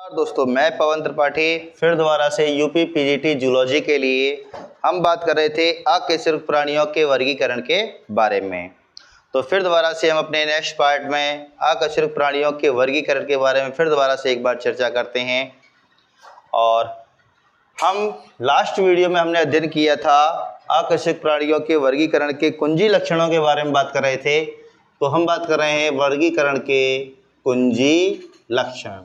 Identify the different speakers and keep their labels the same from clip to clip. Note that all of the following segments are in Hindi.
Speaker 1: नमस्कार दोस्तों, मैं पवन त्रिपाठी फिर दोबारा से यूपी पीजीटी जूलॉजी के लिए हम बात कर रहे थे अकशेरुक प्राणियों के वर्गीकरण के बारे में। तो फिर दोबारा से हम अपने नेक्स्ट पार्ट में अकशेरुक प्राणियों के वर्गीकरण के बारे में फिर दोबारा से एक बार चर्चा करते हैं। और हम लास्ट वीडियो में हमने अध्ययन किया था अकशेरुक प्राणियों के वर्गीकरण के कुंजी लक्षणों के बारे में बात कर रहे थे। तो हम बात कर रहे हैं वर्गीकरण के कुंजी लक्षण,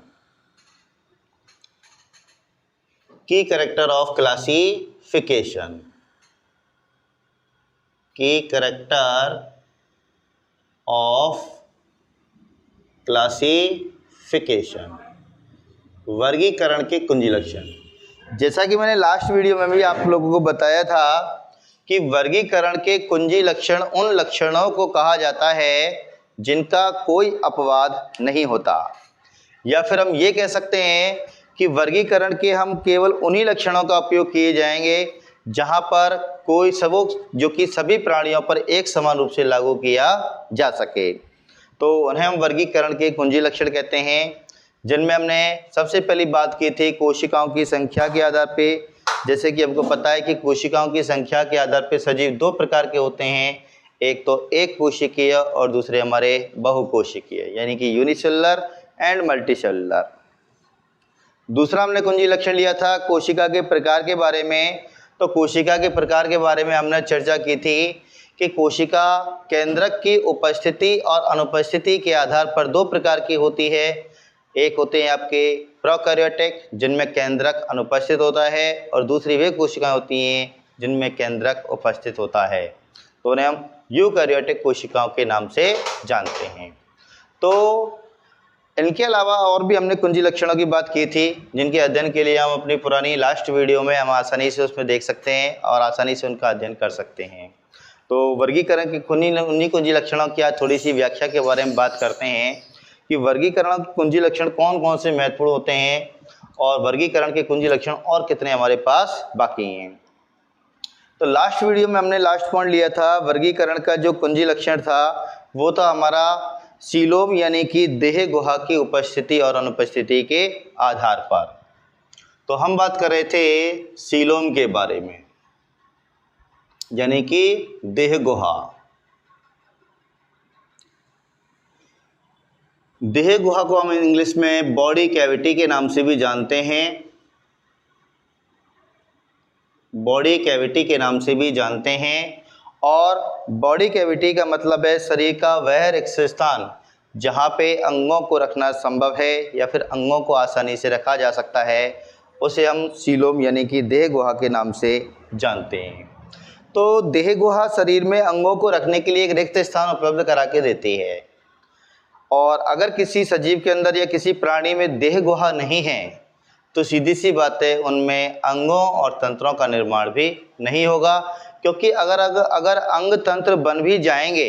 Speaker 1: की कैरेक्टर ऑफ क्लासिफिकेशन। की कैरेक्टर ऑफ क्लासिफिकेशन, वर्गीकरण के कुंजी लक्षण। जैसा कि मैंने लास्ट वीडियो में भी आप लोगों को बताया था कि वर्गीकरण के कुंजी लक्षण उन लक्षणों को कहा जाता है जिनका कोई अपवाद नहीं होता, या फिर हम ये कह सकते हैं कि वर्गीकरण के हम केवल उन्हीं लक्षणों का उपयोग किए जाएंगे जहां पर कोई सबक जो कि सभी प्राणियों पर एक समान रूप से लागू किया जा सके। तो उन्हें हम वर्गीकरण के कुंजी लक्षण कहते हैं, जिनमें हमने सबसे पहली बात की थी कोशिकाओं की संख्या के आधार पे। जैसे कि हमको पता है कि कोशिकाओं की संख्या के आधार पे सजीव दो प्रकार के होते हैं, एक तो एक कोशिकीय और दूसरे हमारे बहुकोशिकीय, यानी कि यूनिसेलुलर एंड मल्टीसेलुलर। दूसरा हमने कुंजी लक्षण लिया था कोशिका के प्रकार के बारे में। तो कोशिका के प्रकार के बारे में हमने चर्चा की थी कि कोशिका केंद्रक की उपस्थिति और अनुपस्थिति के आधार पर दो प्रकार की होती है। एक होते हैं आपके प्रोकैरियोटिक, जिनमें केंद्रक अनुपस्थित होता है, और दूसरी वे कोशिकाएं होती हैं जिनमें केंद्रक उपस्थित होता है। तो उन्हें हम यूकैरियोटिक कोशिकाओं के नाम से जानते हैं। तो इनके अलावा और भी हमने कुंजी लक्षणों की बात की थी, जिनके अध्ययन के लिए हम अपनी पुरानी लास्ट वीडियो में हम आसानी से उसमें देख सकते हैं और आसानी से उनका अध्ययन कर सकते हैं। तो वर्गीकरण के उन्हीं कुंजी लक्षणों की आज थोड़ी सी व्याख्या के बारे में बात करते हैं कि वर्गीकरण के कुंजी लक्षण कौन कौन से महत्वपूर्ण होते हैं और वर्गीकरण के कुंजी लक्षण और कितने हमारे पास बाकी हैं। तो लास्ट वीडियो में हमने लास्ट पॉइंट लिया था वर्गीकरण का जो कुंजी लक्षण था वो था हमारा सीलोम, यानी कि देह गुहा की उपस्थिति और अनुपस्थिति के आधार पर। तो हम बात कर रहे थे सीलोम के बारे में, यानी कि देह गुहा। देह गुहा को हम इंग्लिश में बॉडी कैविटी के नाम से भी जानते हैं, बॉडी कैविटी के नाम से भी जानते हैं। और बॉडी कैविटी का मतलब है शरीर का वह रिक्त स्थान जहाँ पे अंगों को रखना संभव है या फिर अंगों को आसानी से रखा जा सकता है, उसे हम सीलोम यानी कि देह गुहा के नाम से जानते हैं। तो देह गुहा शरीर में अंगों को रखने के लिए एक रिक्त स्थान उपलब्ध करा के देती है। और अगर किसी सजीव के अंदर या किसी प्राणी में देह गुहा नहीं है तो सीधी सी बात है उनमें अंगों और तंत्रों का निर्माण भी नहीं होगा, क्योंकि अगर अंग तंत्र बन भी जाएंगे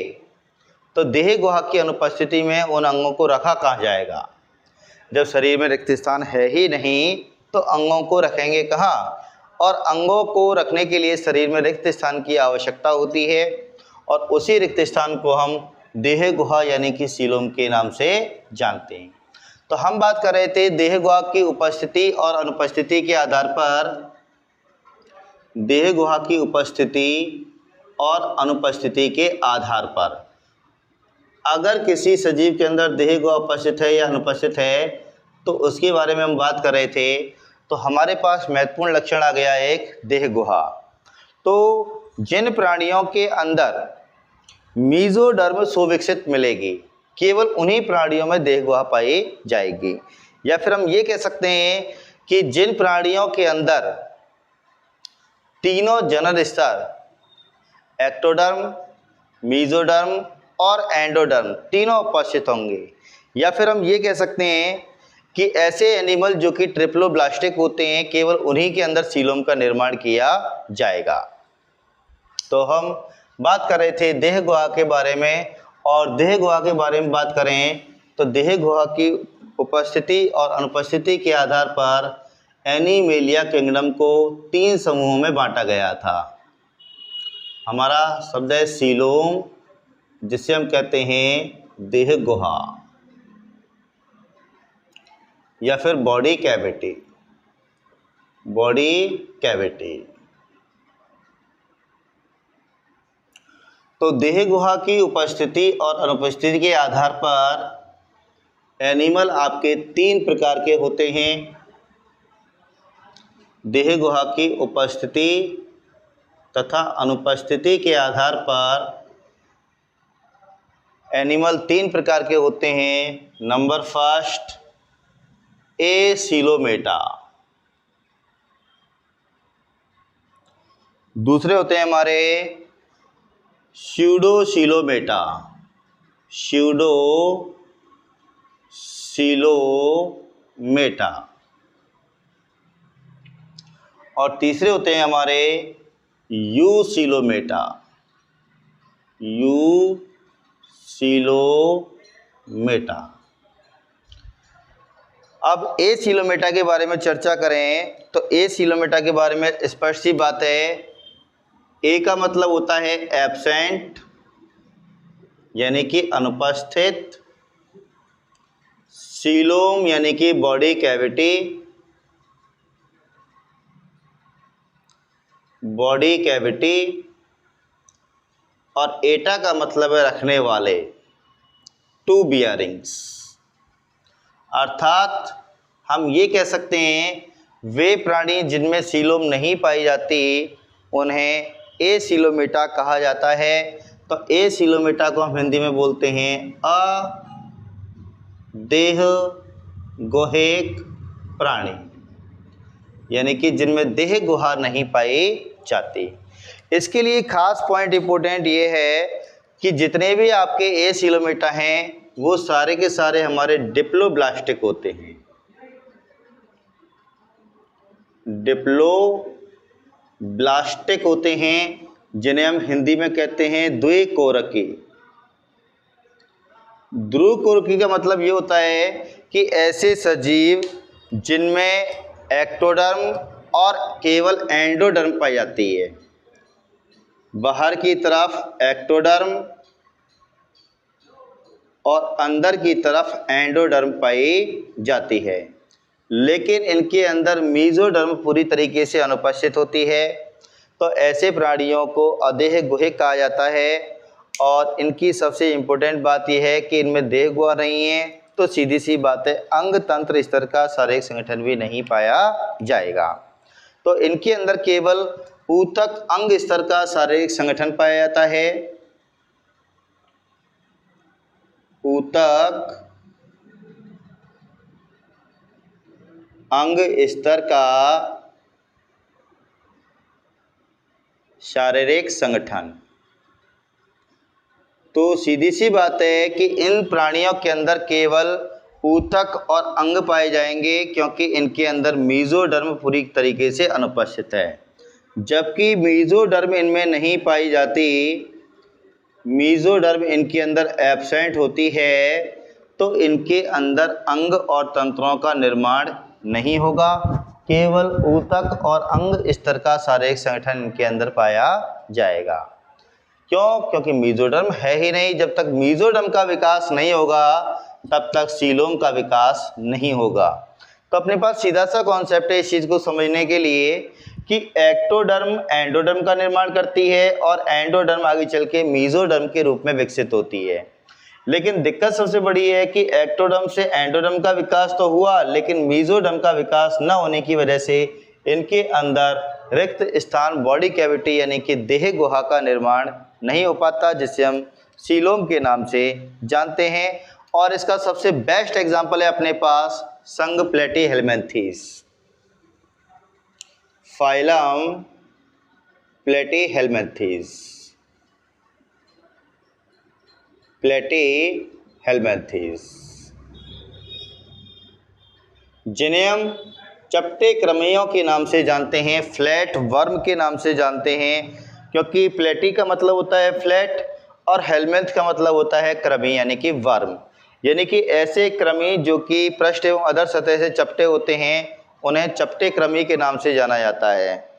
Speaker 1: तो देह गुहा की अनुपस्थिति में उन अंगों को रखा कहाँ जाएगा। जब शरीर में रिक्त स्थान है ही नहीं तो अंगों को रखेंगे कहाँ, और अंगों को रखने के लिए शरीर में रिक्त स्थान की आवश्यकता होती है, और उसी रिक्त स्थान को हम देह गुहा यानी कि सीलोम के नाम से जानते हैं। तो हम बात कर रहे थे देह गुहा की उपस्थिति और अनुपस्थिति के आधार पर, देह गुहा की उपस्थिति और अनुपस्थिति के आधार पर अगर किसी सजीव के अंदर देह गुहा उपस्थित है या अनुपस्थित है तो उसके बारे में हम बात कर रहे थे। तो हमारे पास महत्वपूर्ण लक्षण आ गया एक देह गुहा। तो जिन प्राणियों के अंदर मीजोडर्म सुविकसित मिलेगी केवल उन्हीं प्राणियों में देह गुहा पाई जाएगी, या फिर हम ये कह सकते हैं कि जिन प्राणियों के अंदर तीनों जनन स्तर एक्टोडर्म, मीजोडर्म और एंडोडर्म तीनों उपस्थित होंगे, या फिर हम ये कह सकते हैं कि ऐसे एनिमल जो कि ट्रिप्लोब्लास्टिक होते हैं केवल उन्हीं के अंदर सीलोम का निर्माण किया जाएगा। तो हम बात कर रहे थे देह गुहा के बारे में, और देह गुहा के बारे में बात करें तो देह गुहा की उपस्थिति और अनुपस्थिति के आधार पर एनिमेलिया किंगडम को 3 समूहों में बांटा गया था। हमारा शब्द है सीलोम, जिसे हम कहते हैं देह गुहा। या फिर बॉडी कैविटी। Body cavity. तो देह गुहा की उपस्थिति और अनुपस्थिति के आधार पर एनिमल आपके 3 प्रकार के होते हैं। देह गुहा की उपस्थिति तथा अनुपस्थिति के आधार पर एनिमल 3 प्रकार के होते हैं। Number first, acoelomata. दूसरे होते हैं हमारे स्यूडोसिलोमेटा। स्यूडोसिलोमेटा। और तीसरे होते हैं हमारे यूसिलोमेटा। यूसिलोमेटा। अब एसिलोमेटा के बारे में चर्चा करें तो एसिलोमेटा के बारे में स्पष्ट सी बात है। ए का मतलब होता है एब्सेंट, यानी कि अनुपस्थित। सीलोम यानी कि बॉडी कैविटी। Body cavity. और एटा का मतलब है रखने वाले, टू बियरिंग्स। अर्थात हम ये कह सकते हैं वे प्राणी जिनमें सीलोम नहीं पाई जाती उन्हें एसिलोमेटा कहा जाता है। तो एसिलोमेटा को हम हिंदी में बोलते हैं अदेह गुहेक प्राणी, यानी कि जिनमें देह गुहा नहीं पाई जाती। इसके लिए खास पॉइंट इंपॉर्टेंट ये है कि जितने भी आपके एसिलोमेटा हैं वो सारे के सारे हमारे डिप्लोब्लास्टिक होते हैं। डिप्लोब्लास्टिक होते हैं, जिन्हें हम हिंदी में कहते हैं द्विकोरकी। द्विकोरकी का मतलब ये होता है कि ऐसे सजीव जिनमें एक्टोडर्म और केवल एंडोडर्म पाई जाती है। बाहर की तरफ एक्टोडर्म और अंदर की तरफ एंडोडर्म पाई जाती है, लेकिन इनके अंदर मीजोडर्म पूरी तरीके से अनुपस्थित होती है। तो ऐसे प्राणियों को अदेह गुहिक कहा जाता है। और इनकी सबसे इम्पोर्टेंट बात यह है कि इनमें देह गुहा नहीं है, तो सीधी सी बात है अंग तंत्र स्तर का शारीरिक संगठन भी नहीं पाया जाएगा। तो इनके अंदर केवल ऊतक अंग स्तर का शारीरिक संगठन पाया जाता है। ऊतक अंग स्तर का शारीरिक संगठन। तो सीधी सी बात है कि इन प्राणियों के अंदर केवल ऊतक और अंग पाए जाएंगे, क्योंकि इनके अंदर मीजोडर्म पूरी तरीके से अनुपस्थित है। जबकि मीजोडर्म इनमें नहीं पाई जाती, मीजोडर्म इनके अंदर एब्सेंट होती है, तो इनके अंदर अंग और तंत्रों का निर्माण नहीं होगा। केवल ऊतक और अंग स्तर का शारीरिक संगठन इनके अंदर पाया जाएगा। क्यों? क्योंकि मीजोडर्म है ही नहीं। जब तक मीजोडर्म का विकास नहीं होगा तब तक सीलोम का विकास नहीं होगा। तो अपने पास सीधा सा कॉन्सेप्ट है इस चीज़ को समझने के लिए कि एक्टोडर्म एंडोडर्म का निर्माण करती है और एंडोडर्म आगे चल के मीजोडर्म के रूप में विकसित होती है। लेकिन दिक्कत सबसे बड़ी है कि एक्टोडर्म से एंडोडर्म का विकास तो हुआ, लेकिन मीजोडर्म का विकास न होने की वजह से इनके अंदर रिक्त स्थान बॉडी कैविटी यानी कि देह गुहा का निर्माण नहीं हो पाता, जिसे हम सीलोम के नाम से जानते हैं। और इसका सबसे बेस्ट एग्जाम्पल है अपने पास संघ प्लेटीहेल्मिन्थेस। Phylum Platyhelminthes. प्लेटीहेल्मिन्थेस, जिन्हें हम चपटे क्रमियों के नाम से जानते हैं, फ्लैट वर्म के नाम से जानते हैं, क्योंकि प्लेटी का मतलब होता है फ्लैट और हेल्मिन्थ का मतलब होता है क्रमी यानी कि वर्म। यानी कि ऐसे क्रमी जो कि पृष्ठ एवं अधर सतह से चपटे होते हैं उन्हें चपटे क्रमी के नाम से जाना जाता है।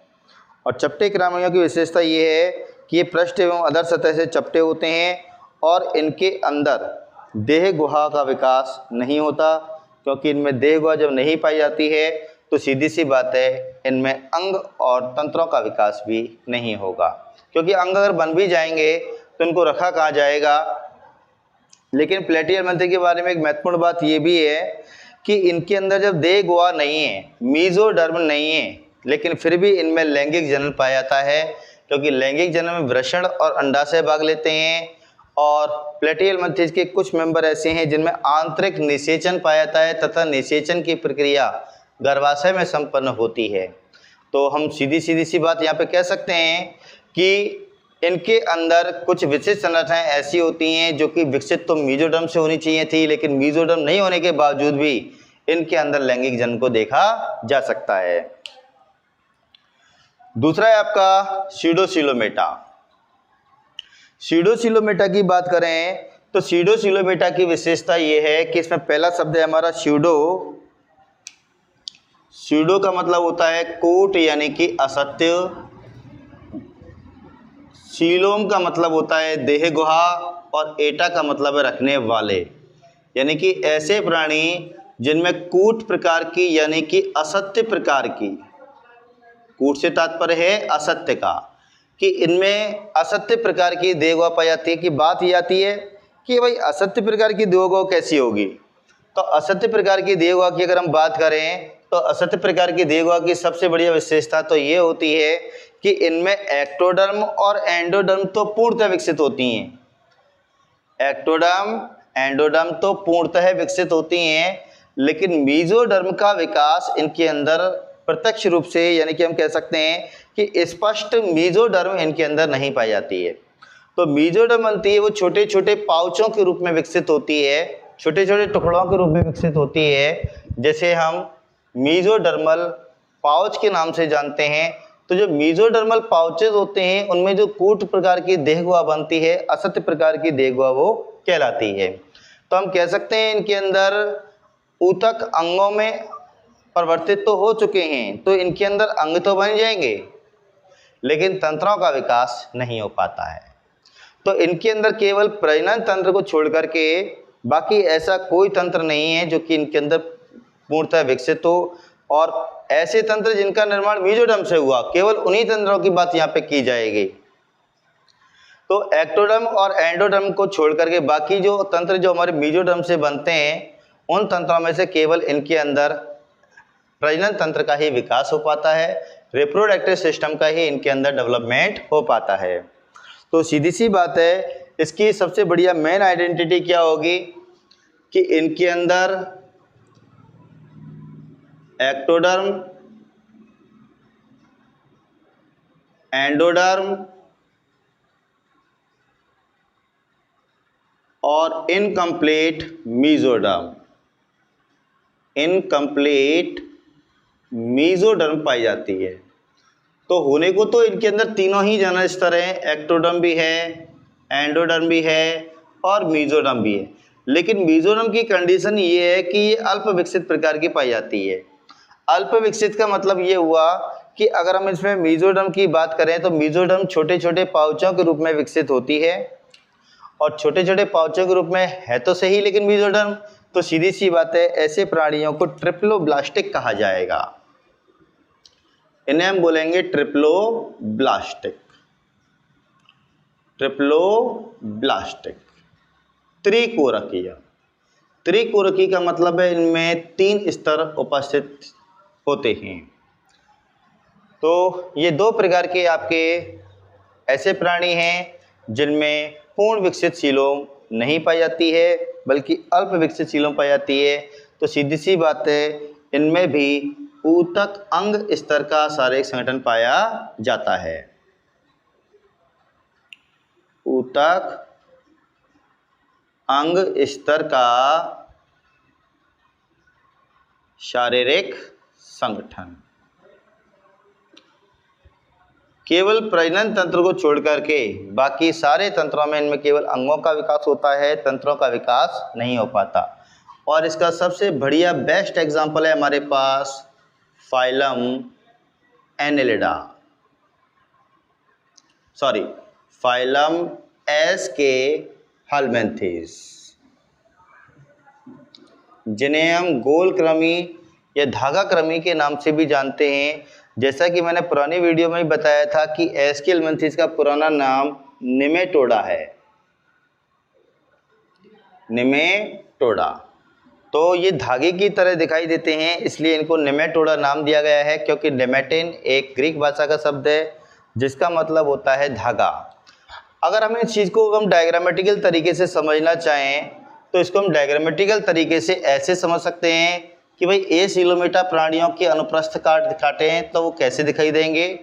Speaker 1: और चपटे क्रमियों की विशेषता ये है कि ये पृष्ठ एवं अधर सतह से चपटे होते हैं और इनके अंदर देह गुहा का विकास नहीं होता। क्योंकि इनमें देह गुहा जब नहीं पाई जाती है तो सीधी सी बात है इनमें अंग और तंत्रों का विकास भी नहीं होगा, क्योंकि अंग अगर बन भी जाएंगे तो इनको रखा कहाँ जाएगा। लेकिन प्लेटियल मंत्री के बारे में एक महत्वपूर्ण बात ये भी है कि इनके अंदर जब देह गुहा नहीं है, मीजोडर्म नहीं है, लेकिन फिर भी इनमें लैंगिक जनन पाया जाता है, क्योंकि लैंगिक जनन में वृषण और अंडाशय भाग लेते हैं। और प्लेटियल मंथीज के कुछ मेंबर ऐसे हैं जिनमें आंतरिक निषेचन पाया जाता है तथा निषेचन की प्रक्रिया गर्भाशय में संपन्न होती है। तो हम सीधी सी बात यहाँ पे कह सकते हैं कि इनके अंदर कुछ विशिष्ट संरचनाएं ऐसी होती हैं जो कि विकसित तो मीजोडर्म से होनी चाहिए थी, लेकिन मीजोडर्म नहीं होने के बावजूद भी इनके अंदर लैंगिक जनन को देखा जा सकता है। दूसरा है आपका सीडोसिलोमेटा। सीडोसिलोमेटा की बात करें तो सीडोसिलोमेटा की विशेषता ये है कि इसमें पहला शब्द है हमारा सीडो। सीडो का मतलब होता है कूट यानी कि असत्य। सीलोम का मतलब होता है देह गुहा और एटा का मतलब है रखने वाले, यानी कि ऐसे प्राणी जिनमें कूट प्रकार की यानी कि असत्य प्रकार की, कूट से तात्पर्य है असत्य का, कि इनमें असत्य प्रकार की देह गुहा पाई जाती है। कि बात ये आती है कि भाई असत्य प्रकार की देह गुहा कैसी होगी। तो असत्य प्रकार की देह गुहा की अगर हम बात करें तो असत्य प्रकार की देह गुहा की सबसे बढ़िया विशेषता तो ये होती है कि इनमें एक्टोडर्म और एंडोडर्म तो पूर्णतः विकसित होती हैं। एक्टोडर्म एंडोडर्म तो पूर्णतः विकसित होती हैं, लेकिन मीजोडर्म का विकास इनके अंदर प्रत्यक्ष रूप से यानी कि हम कह सकते हैं कि स्पष्ट मीजोडर्म इनके अंदर नहीं पाई जाती है। तो मीजोडर्म बनती है वो छोटे छोटे पाउचों के रूप में विकसित होती है, छोटे छोटे टुकड़ों के रूप में विकसित होती है, जैसे हम मीजोडर्मल पाउच के नाम से जानते हैं। तो जो मीजोडर्मल पाउचेज होते हैं उनमें जो कूट प्रकार की देह गुहा बनती है, असत्य प्रकार की देह गुहा वो कहलाती है। तो हम कह सकते हैं इनके अंदर ऊतक अंगों में परिवर्तित तो हो चुके हैं, तो इनके अंदर अंग तो बन जाएंगे, लेकिन तंत्रों का विकास नहीं हो पाता है। तो इनके अंदर केवल प्रजनन तंत्र को छोड़ करके बाकी ऐसा कोई तंत्र नहीं है जो कि इनके अंदर पूर्णतः विकसित हो। और ऐसे तंत्र जिनका निर्माण मीजोडर्म से हुआ, केवल उन्हीं तंत्रों की बात यहाँ पे की जाएगी। तो एक्टोडर्म और एंडोडर्म को छोड़ करके बाकी जो तंत्र जो हमारे मीजोडर्म से बनते हैं, उन तंत्रों में से केवल इनके अंदर प्रजनन तंत्र का ही विकास हो पाता है, रिप्रोडक्टिव सिस्टम का ही इनके अंदर डेवलपमेंट हो पाता है। तो सीधी सी बात है, इसकी सबसे बढ़िया मेन आइडेंटिटी क्या होगी कि इनके अंदर एक्टोडर्म, एंडोडर्म और इनकम्प्लीट मीजोडर्म, इनकम्प्लीट मीजोडर्म पाई जाती है। तो होने को तो इनके अंदर तीनों ही जनन स्तर हैं, एक्टोडर्म भी है, एंडोडर्म भी है और मीजोडर्म भी है, लेकिन मीजोडर्म की कंडीशन ये है कि ये अल्प विकसित प्रकार की पाई जाती है। अल्प विकसित का मतलब ये हुआ कि अगर हम इसमें मीजोडर्म की बात करें तो मीजोडर्म छोटे छोटे पाउचों के रूप में विकसित होती है, और छोटे छोटे पाउचों के रूप में है तो सही लेकिन मीजोडर्म, तो सीधी सी बात है ऐसे प्राणियों को ट्रिप्लोब्लास्टिक कहा जाएगा। इन्हें हम बोलेंगे ट्रिप्लोब्लास्टिक, ट्रिप्लोब्लास्टिक। त्रिकोरकीय, त्रिकोरकी का मतलब है इनमें 3 स्तर उपस्थित होते हैं। तो ये 2 प्रकार के आपके ऐसे प्राणी हैं जिनमें पूर्ण विकसित सीलोम नहीं पाई जाती है बल्कि अल्प विकसित सीलोम पाई जाती है। तो सीधी सी बात है इनमें भी ऊतक अंग स्तर का शारीरिक संगठन पाया जाता है। ऊतक अंग स्तर का शारीरिक संगठन। केवल प्रजनन तंत्र को छोड़ करके बाकी सारे तंत्रों में इनमें केवल अंगों का विकास होता है, तंत्रों का विकास नहीं हो पाता। और इसका सबसे बढ़िया बेस्ट एग्जांपल है हमारे पास phylum annelida, sorry phylum aschelminthes. जिन्हें हम गोल कृमि या धागा कृमि के नाम से भी जानते हैं। जैसा कि मैंने पुरानी वीडियो में बताया था कि एस्केलमेंथिस का पुराना नाम निमेटोडा है, निमेटोडा। तो ये धागे की तरह दिखाई देते हैं, इसलिए इनको निमेटोडा नाम दिया गया है, क्योंकि निमेटेन एक ग्रीक भाषा का शब्द है जिसका मतलब होता है धागा। अगर हम इस चीज़ को हम डायग्रामेटिकल तरीके से समझना चाहें तो इसको हम डायग्रामेटिकल तरीके से ऐसे समझ सकते हैं कि भाई एसिलोमेटा प्राणियों के अनुप्रस्थ काटें तो वो कैसे दिखाई देंगे,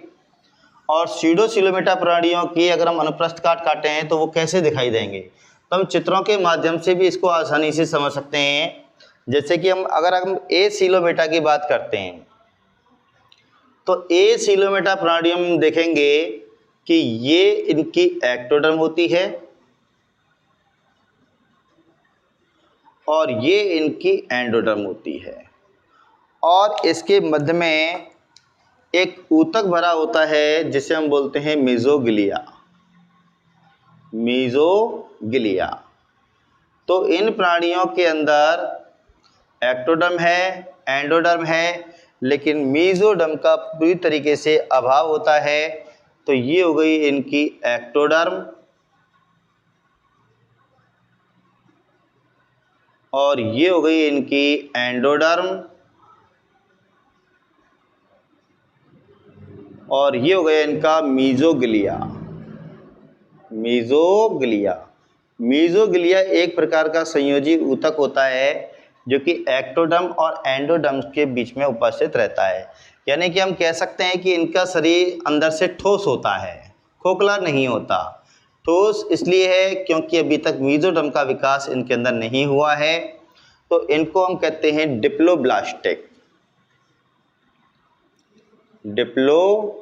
Speaker 1: और सीडोसिलोमेटा प्राणियों की अगर हम अनुप्रस्थ काटें हैं तो वो कैसे दिखाई देंगे। तो हम चित्रों के माध्यम से भी इसको आसानी से समझ सकते हैं। जैसे कि अगर हम एसिलोमेटा की बात करते हैं तो एसिलोमेटा प्राणियों में देखेंगे कि ये इनकी एक्टोडर्म होती है और ये इनकी एंडोडर्म होती है, और इसके मध्य में एक ऊतक भरा होता है जिसे हम बोलते हैं मेसोग्लिया, मेसोग्लिया। तो इन प्राणियों के अंदर एक्टोडर्म है, एंडोडर्म है, लेकिन मेसोडर्म का पूरी तरीके से अभाव होता है। तो ये हो गई इनकी एक्टोडर्म और ये हो गई इनकी एंडोडर्म और ये हो गया इनका मेसोग्लिया। मेसोग्लिया मेसोग्लिया एक प्रकार का संयोजी ऊतक होता है जो कि एक्टोडर्म और एंडोडर्म के बीच में उपस्थित रहता है। यानी कि हम कह सकते हैं कि इनका शरीर अंदर से ठोस होता है, खोखला नहीं होता। ठोस इसलिए है क्योंकि अभी तक मेसोडर्म का विकास इनके अंदर नहीं हुआ है। तो इनको हम कहते हैं diploblastic, diploblastic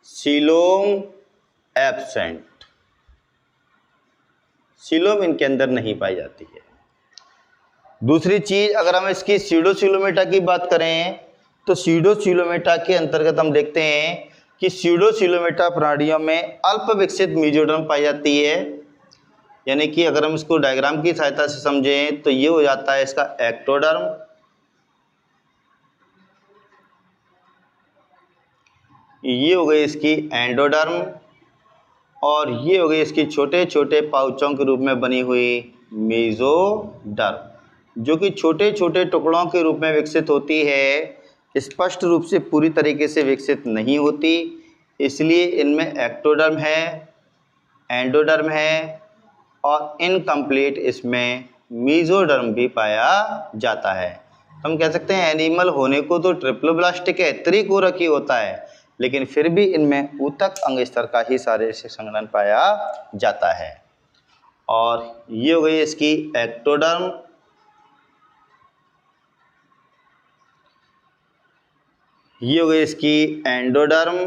Speaker 1: coelom absent. Coelom इनके अंदर नहीं पाई जाती है। दूसरी चीज, अगर हम इसकी सीडोसिलोमेटा की बात करें तो सीडोसिलोमेटा के अंतर्गत हम देखते हैं कि सीडोसिलोमेटा प्राणियों में अल्प विकसित मेसोडर्म पाई जाती है। यानी कि अगर हम इसको डायग्राम की सहायता से समझें तो ये हो जाता है इसका एक्टोडर्म, ये हो गई इसकी एंडोडर्म और ये हो गई इसकी छोटे छोटे पाउचों के रूप में बनी हुई मेसोडर्म, जो कि छोटे छोटे टुकड़ों के रूप में विकसित होती है, स्पष्ट रूप से पूरी तरीके से विकसित नहीं होती। इसलिए इनमें एक्टोडर्म है, एंडोडर्म है और इनकम्प्लीट इसमें मेसोडर्म भी पाया जाता है। तो हम कह सकते हैं एनिमल होने को तो ट्रिप्लोब्लास्टिक है, त्रिकोरक ही होता है, लेकिन फिर भी इनमें ऊतक अंग स्तर का ही सारे संघनन पाया जाता है। और ये हो गई इसकी एक्टोडर्म, ये हो गई इसकी एंडोडर्म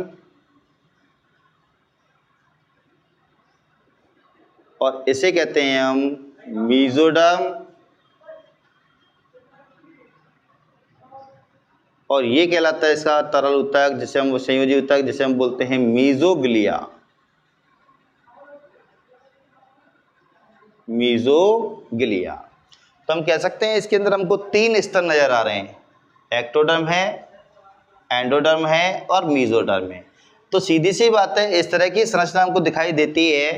Speaker 1: और इसे कहते हैं हम मेसोडर्म और ये कहलाता है इसका तरल ऊतक जिसे हम संयोजी ऊतक जिसे हम बोलते हैं मेसोग्लिया, मेसोग्लिया। तो हम कह सकते हैं इसके अंदर हमको 3 स्तर नजर आ रहे हैं, एक्टोडर्म है, एंडोडर्म है और मेसोडर्म है। तो सीधी सी बात है, इस तरह की संरचना हमको दिखाई देती है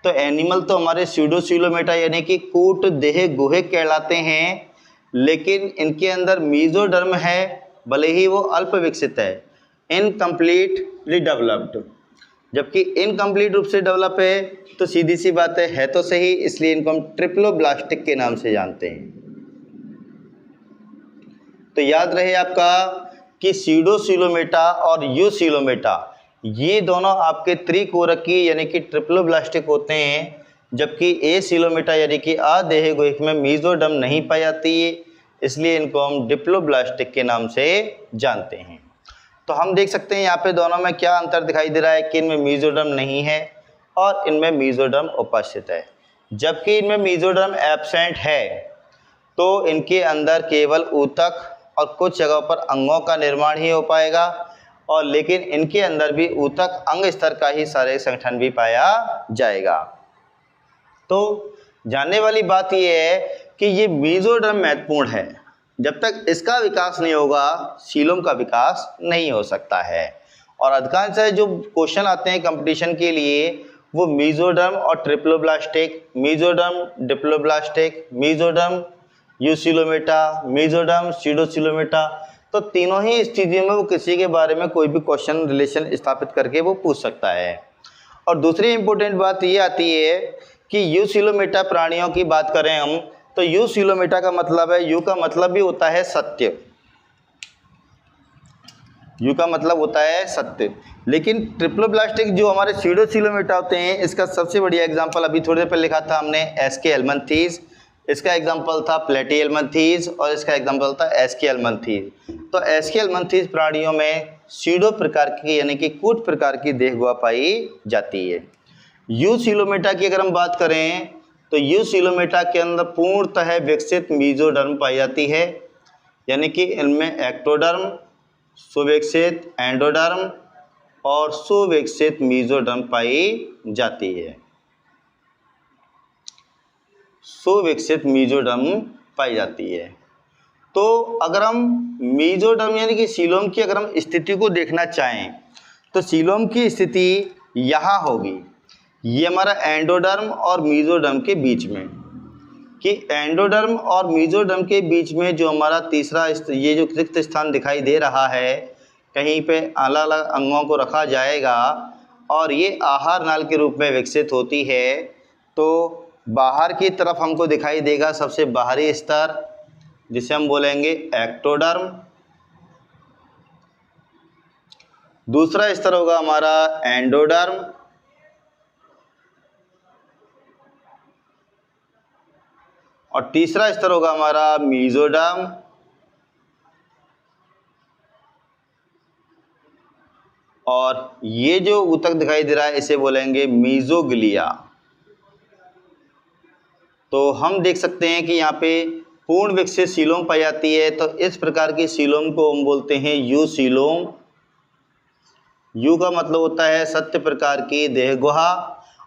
Speaker 1: तो एनिमल तो हमारे सीडोसिलोमेटा यानी कि कूट देह गुहे कहलाते हैं, लेकिन इनके अंदर मेसोडर्म है, भले ही वो अल्प विकसित है, इनकम्प्लीटली डेवलप्ड। जबकि इनकम्प्लीट रूप से डेवलप है तो सीधी सी बात है तो सही, इसलिए इनको हम ट्रिप्लोब्लास्टिक के नाम से जानते हैं। तो याद रहे आपका कि सीडोसिलोमेटा और यूसिलोमेटा ये दोनों आपके त्रिकोरकी यानी कि ट्रिप्लोब्लास्टिक होते हैं, जबकि एसिलोमेटा यानी कि अदेह गुहिक में मेसोडर्म नहीं पाई जाती है, इसलिए इनको हम डिप्लोब्लास्टिक के नाम से जानते हैं। तो हम देख सकते हैं यहाँ पे दोनों में क्या अंतर दिखाई दे रहा है कि इनमें मेसोडर्म नहीं है और इनमें मेसोडर्म उपस्थित है। जबकि इनमें मेसोडर्म एब्सेंट है तो इनके अंदर केवल ऊतक और कुछ जगहों पर अंगों का निर्माण ही हो पाएगा, और लेकिन इनके अंदर भी ऊतक अंग स्तर का ही सारे संगठन भी पाया जाएगा। तो जानने वाली बात यह है कि ये मेसोडर्म महत्वपूर्ण है। जब तक इसका विकास नहीं होगा सीलोम का विकास नहीं हो सकता है। और अधिकांश जो क्वेश्चन आते हैं कंपटीशन के लिए वो मेसोडर्म और triploblastic, mesoderm diploblastic, mesoderm eucoelomata, mesoderm pseudocoelomata, तो तीनों ही स्थितियों में वो किसी के बारे में कोई भी क्वेश्चन रिलेशन स्थापित करके वो पूछ सकता है। और दूसरी इंपॉर्टेंट बात ये आती है कि यूसिलोमेटा प्राणियों की बात करें हम तो यूसिलोमेटा का मतलब है, यू का मतलब भी होता है सत्य, यू का मतलब होता है सत्य। लेकिन ट्रिप्लोब्लास्टिक जो हमारे सीडोसिलोमेटा होते हैं, इसका सबसे बढ़िया एग्जांपल अभी थोड़ी देर पहले लिखा था हमने एसके हेलमंथीज, इसका एग्जांपल था प्लेटी हेलमंथीज और इसका एग्जांपल था एसके हेलमंथीज। तो एसके हेलमंथीज प्राणियों में सीडो प्रकार की यानी कि कूट प्रकार की देहगुहा पाई जाती है। यूसिलोमेटा की अगर हम बात करें तो यूसिलोमेटा के अंदर पूर्णतः विकसित मेसोडर्म पाई जाती है, यानी कि इनमें एक्टोडर्म, सुविकसित एंडोडर्म और सुविकसित मेसोडर्म पाई जाती है, सुविकसित मेसोडर्म पाई जाती है। तो अगर हम मेसोडर्म यानी कि सीलोम की अगर हम स्थिति को देखना चाहें तो सीलोम की स्थिति यहाँ होगी, ये हमारा एंडोडर्म और मेसोडर्म के बीच में, कि एंडोडर्म और मेसोडर्म के बीच में जो हमारा तीसरा ये जो रिक्त स्थान दिखाई दे रहा है, कहीं पे अलग अलग अंगों को रखा जाएगा और ये आहार नाल के रूप में विकसित होती है। तो बाहर की तरफ हमको दिखाई देगा सबसे बाहरी स्तर जिसे हम बोलेंगे एक्टोडर्म, दूसरा स्तर होगा हमारा एंडोडर्म और तीसरा स्तर होगा हमारा मेसोडर्म और ये जो ऊतक दिखाई दे रहा है इसे बोलेंगे मेसोग्लिया। तो हम देख सकते हैं कि यहाँ पे पूर्ण विकसित सीलोम पाई जाती है। तो इस प्रकार की सीलोम को हम बोलते हैं यूसीलोम। यू का मतलब होता है सत्य प्रकार की देहगुहा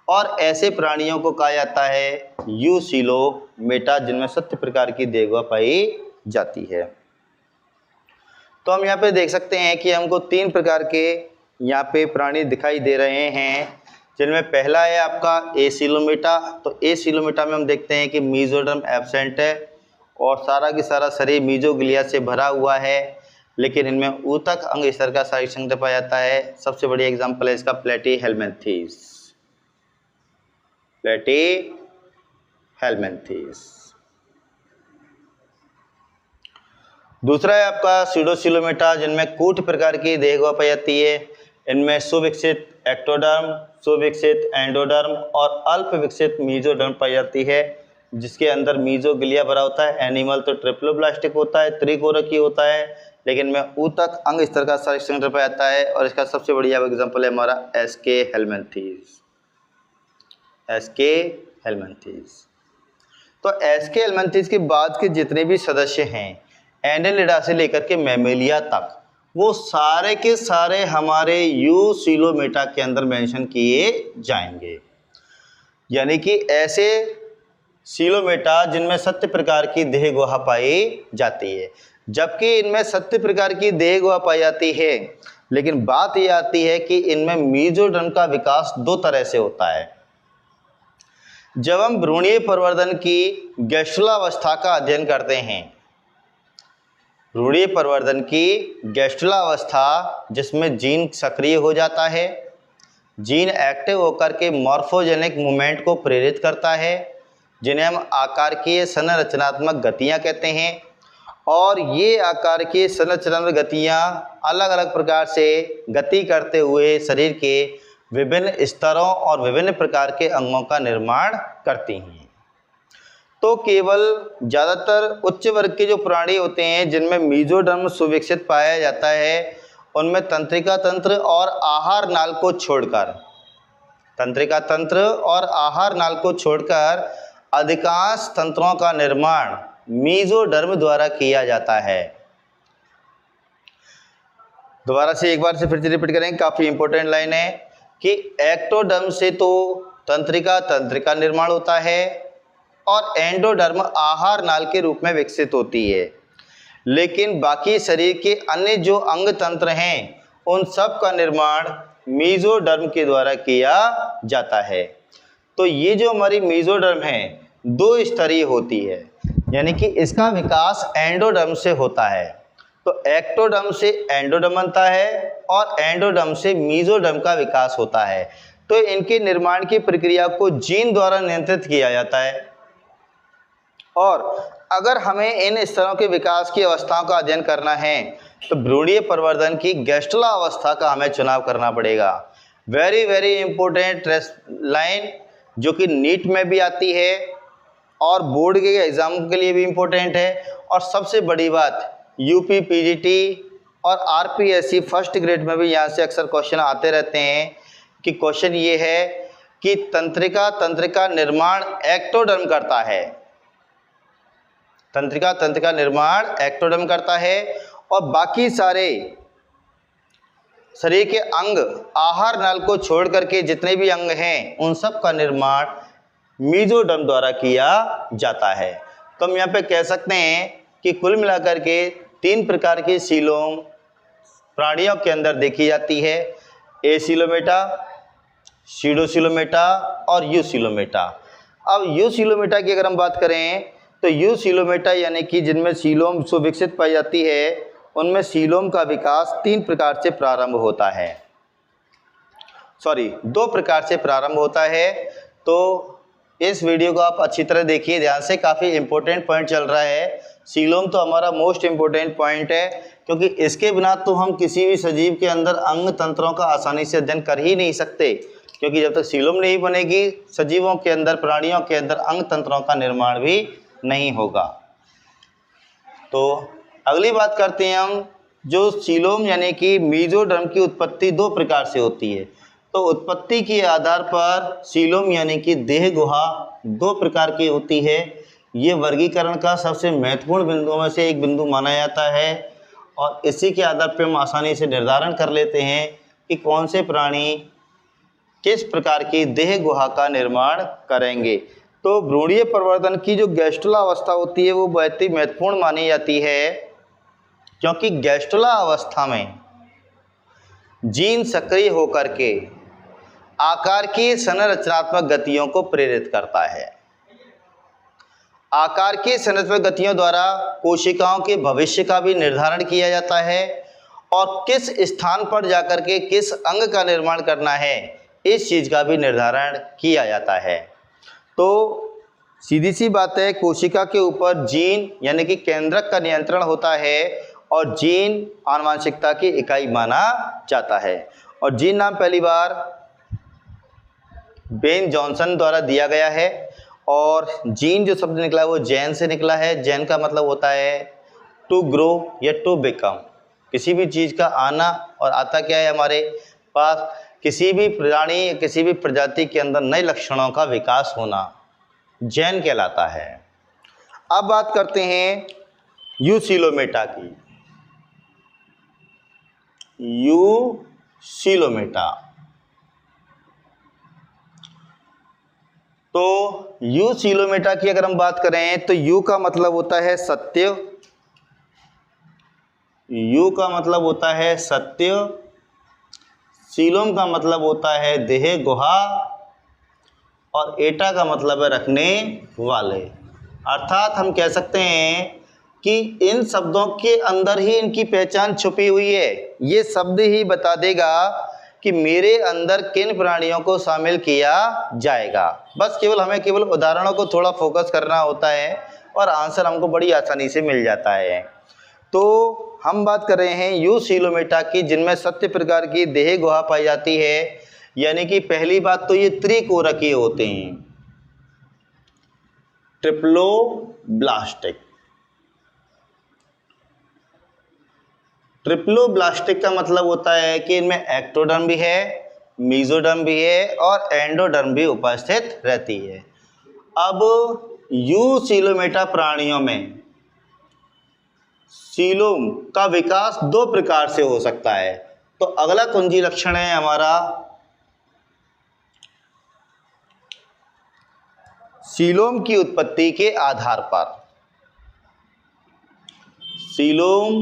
Speaker 1: और ऐसे प्राणियों को कहा जाता है यूसिलोमेटा जिनमें सत्य प्रकार की देहगुहा पाई जाती है। तो हम यहाँ पे देख सकते हैं कि हमको तीन प्रकार के यहाँ पे प्राणी दिखाई दे रहे हैं, जिनमें पहला है आपका एसिलोमेटा। तो एसिलोमेटा में हम देखते हैं कि मेसोडर्म एब्सेंट है और सारा की सारा शरीर मेसोग्लिया से भरा हुआ है, लेकिन इनमें ऊतक अंग स्तर का शारीरिक संघटन पाया जाता है। सबसे बढ़िया एग्जाम्पल है इसका प्लेटी हेलमिंथीज, प्लेटी हेलमिंथीज। दूसरा है आपका सीडोसिलोमेटा जिनमें कूट प्रकार की देहगुहा पाई जाती है। इनमें सुविकसित एक्टोडर्म, सुविकसित एंडोडर्म और अल्प विकसित मेसोडर्म पाई जाती है, जिसके अंदर मेसोग्लिया भरा होता है। एनिमल तो ट्रिप्लोब्लास्टिक होता है, त्रिकोरकी होता है, लेकिन में ऊतक अंग स्तर का शारीरिक संघटन पाया जाता है। और इसका सबसे बढ़िया एग्जाम्पल है हमारा एसके हेलमिंथीज, एसके हेलमिंथीज। तो एसके हेलमिंथीज के बाद के जितने भी सदस्य हैं एनेलिडा से लेकर के मैमेलिया तक, वो सारे के सारे हमारे यूसिलोमेटा के अंदर मेंशन किए जाएंगे। यानी कि ऐसे सीलोमेटा जिनमें सत्य प्रकार की देहगुहा पाई जाती है, जबकि इनमें सत्य प्रकार की देहगुहा पाई जाती है, लेकिन बात यह आती है कि इनमें मेसोडर्म का विकास दो तरह से होता है। जब हम भ्रूणीय प्रवर्धन की गैस्ट्रुलावस्था का अध्ययन करते हैं, भ्रूणीय प्रवर्धन की गैस्ट्रुलावस्था जिसमें जीन सक्रिय हो जाता है, जीन एक्टिव होकर के मॉर्फोजेनिक मूवमेंट को प्रेरित करता है, जिन्हें हम आकारकीय संरचनात्मक गतियां कहते हैं। और ये आकारकीय संरचनात्मक गतियां अलग अलग प्रकार से गति करते हुए शरीर के विभिन्न स्तरों और विभिन्न प्रकार के अंगों का निर्माण करती हैं। तो केवल ज़्यादातर उच्च वर्ग के जो प्राणी होते हैं जिनमें मेसोडर्म सुविकसित पाया जाता है, उनमें तंत्रिका तंत्र और आहार नाल को छोड़कर, तंत्रिका तंत्र और आहार नाल को छोड़कर अधिकांश तंत्रों का निर्माण मेसोडर्म द्वारा किया जाता है। दोबारा से एक बार से फिर से रिपीट करेंगे, काफ़ी इंपॉर्टेंट लाइन है कि एक्टोडर्म से तो तंत्रिका तंत्र का निर्माण होता है और एंडोडर्म आहार नाल के रूप में विकसित होती है। लेकिन बाकी शरीर के अन्य जो अंग तंत्र हैं उन सब का निर्माण मेसोडर्म के द्वारा किया जाता है। तो ये जो हमारी मेसोडर्म है 2 स्तरीय होती है, यानी कि इसका विकास एंडोडर्म से होता है। तो एक्टोडर्म से एंडोडर्म बनता है और एंडोडर्म से मेसोडर्म का विकास होता है। तो इनके निर्माण की प्रक्रिया को जीन द्वारा नियंत्रित किया जाता है। और अगर हमें इन स्तरों के विकास की अवस्थाओं का अध्ययन करना है तो भ्रूणीय प्रवर्धन की गैस्ट्रल अवस्था का हमें चुनाव करना पड़ेगा। वेरी वेरी इंपॉर्टेंट लाइन जो कि नीट में भी आती है और बोर्ड के एग्जाम के लिए भी इम्पोर्टेंट है। और सबसे बड़ी बात यूपी पीजीटी और आरपीएससी फर्स्ट ग्रेड में भी यहाँ से अक्सर क्वेश्चन आते रहते हैं कि क्वेश्चन ये है कि तंत्रिका तंत्र का निर्माण एक्टोडर्म करता है। तंत्रिका तंत्र का निर्माण एक्टोडर्म करता है और बाकी सारे शरीर के अंग आहार नाल को छोड़ करके जितने भी अंग हैं उन सब का निर्माण मेसोडर्म द्वारा किया जाता है। तो हम यहाँ पे कह सकते हैं कि कुल मिलाकर के 3 प्रकार की सीलोम प्राणियों के अंदर देखी जाती है, एसीलोमेटा, सीडोसीलोमेटा और यूसीलोमेटा। अब यूसीलोमेटा की अगर हम बात करें तो यूसीलोमेटा यानी कि जिनमें सीलोम सुविकसित पाई जाती है उनमें सीलोम का विकास 3 प्रकार से प्रारंभ होता है, 2 प्रकार से प्रारंभ होता है। तो इस वीडियो को आप अच्छी तरह देखिए ध्यान से, काफ़ी इंपॉर्टेंट पॉइंट चल रहा है। सीलोम तो हमारा मोस्ट इम्पोर्टेंट पॉइंट है क्योंकि इसके बिना तो हम किसी भी सजीव के अंदर अंग तंत्रों का आसानी से अध्ययन कर ही नहीं सकते, क्योंकि जब तक सीलोम नहीं बनेगी सजीवों के अंदर प्राणियों के अंदर अंग तंत्रों का निर्माण भी नहीं होगा। तो अगली बात करते हैं हम जो सीलोम यानी कि मेसोडर्म की उत्पत्ति 2 प्रकार से होती है। तो उत्पत्ति के आधार पर सीलोम यानी कि देह गुहा 2 प्रकार की होती है। ये वर्गीकरण का सबसे महत्वपूर्ण बिंदुओं में से एक बिंदु माना जाता है और इसी के आधार पर हम आसानी से निर्धारण कर लेते हैं कि कौन से प्राणी किस प्रकार की देह गुहा का निर्माण करेंगे। तो भ्रूणीय प्रवर्धन की जो गैस्ट्रुला अवस्था होती है वो बहुत ही महत्वपूर्ण मानी जाती है, क्योंकि गैस्ट्रुला अवस्था में जीन सक्रिय होकर के आकार की संरचनात्मक गतियों को प्रेरित करता है। आकार की संरचनात्मक गतियों द्वारा कोशिकाओं के भविष्य का भी निर्धारण किया जाता है और किस स्थान पर जाकर के किस अंग का निर्माण करना है इस चीज़ का भी निर्धारण किया जाता है। तो सीधी सी बात है, कोशिका के ऊपर जीन यानी कि केंद्रक का नियंत्रण होता है और जीन आनुवंशिकता की इकाई माना जाता है। और जीन नाम पहली बार बेन जॉनसन द्वारा दिया गया है और जीन जो शब्द निकला है वो जैन से निकला है। जैन का मतलब होता है टू ग्रो या टू बिकम, किसी भी चीज़ का आना, और आता क्या है हमारे पास किसी भी प्राणी किसी भी प्रजाति के अंदर नए लक्षणों का विकास होना, जैन कहलाता है। अब बात करते हैं यूसीलोमेटा की। यूसीलोमेटा, तो यूसीलोमेटा की अगर हम बात करें तो यू का मतलब होता है सत्य, यू का मतलब होता है सत्य, सीलोम का मतलब होता है देह गुहा और एटा का मतलब है रखने वाले। अर्थात हम कह सकते हैं कि इन शब्दों के अंदर ही इनकी पहचान छुपी हुई है। ये शब्द ही बता देगा कि मेरे अंदर किन प्राणियों को शामिल किया जाएगा। बस हमें केवल उदाहरणों को थोड़ा फोकस करना होता है और आंसर हमको बड़ी आसानी से मिल जाता है। तो हम बात कर रहे हैं यूसीलोमेटा की, जिनमें सत्य प्रकार की देह गुहा पाई जाती है। यानी कि पहली बात तो ये त्रिकोरकीय होते हैं, ट्रिप्लोब्लास्टिक। ट्रिप्लोब्लास्टिक का मतलब होता है कि इनमें एक्टोडर्म भी है, मेसोडर्म भी है और एंडोडर्म भी उपस्थित रहती है। अब यूसीलोमेटा प्राणियों में सीलोम का विकास 2 प्रकार से हो सकता है। तो अगला कुंजी लक्षण है हमारा सीलोम की उत्पत्ति के आधार पर, सीलोम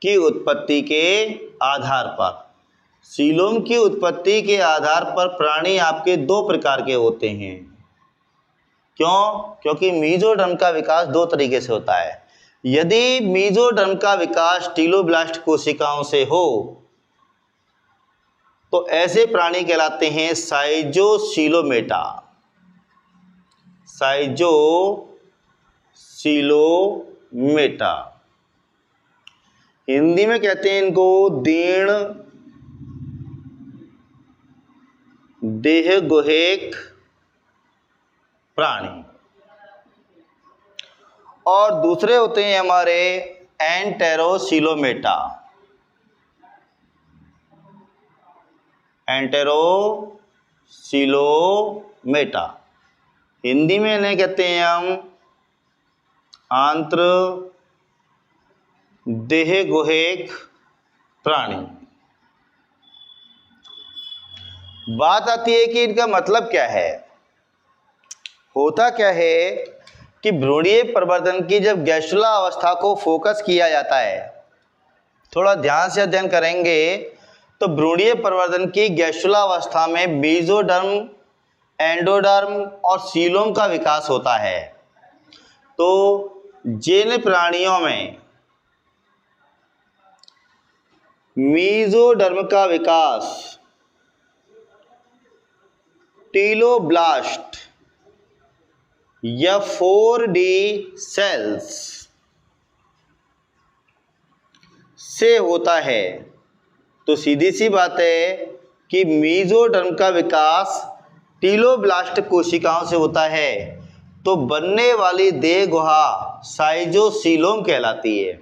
Speaker 1: की उत्पत्ति के आधार पर, सीलोम की उत्पत्ति के आधार पर प्राणी आपके दो प्रकार के होते हैं। क्यों? क्योंकि मीजोडर्म का विकास दो तरीके से होता है। यदि मीजोडर्म का विकास टीलोब्लास्ट कोशिकाओं से हो तो ऐसे प्राणी कहलाते हैं साइजोसीलोमेटा, साइजोसीलोमेटा। हिंदी में कहते हैं इनको दीर्ण देहगुहेक प्राणी। और दूसरे होते हैं हमारे एंटेरोसीलोमेटा, एंटेरोसीलोमेटा। हिंदी में इन्हें कहते हैं हम आंत्र देहगुहेक प्राणी। बात आती है कि इनका मतलब क्या है। होता क्या है कि भ्रूणीय प्रवर्धन की जब गैस्ट्रुला अवस्था को फोकस किया जाता है, थोड़ा ध्यान से अध्ययन करेंगे तो भ्रूणीय प्रवर्धन की गैस्ट्रुला अवस्था में मेसोडर्म, एंडोडर्म और सीलोम का विकास होता है। तो जिन प्राणियों में मेसोडर्म का विकास टीलोब्लास्ट या 4D सेल्स से होता है, तो सीधी सी बात है कि मेसोडर्म का विकास टीलोब्लास्ट कोशिकाओं से होता है, तो बनने वाली देह गुहा साइजोसीलोम कहलाती है।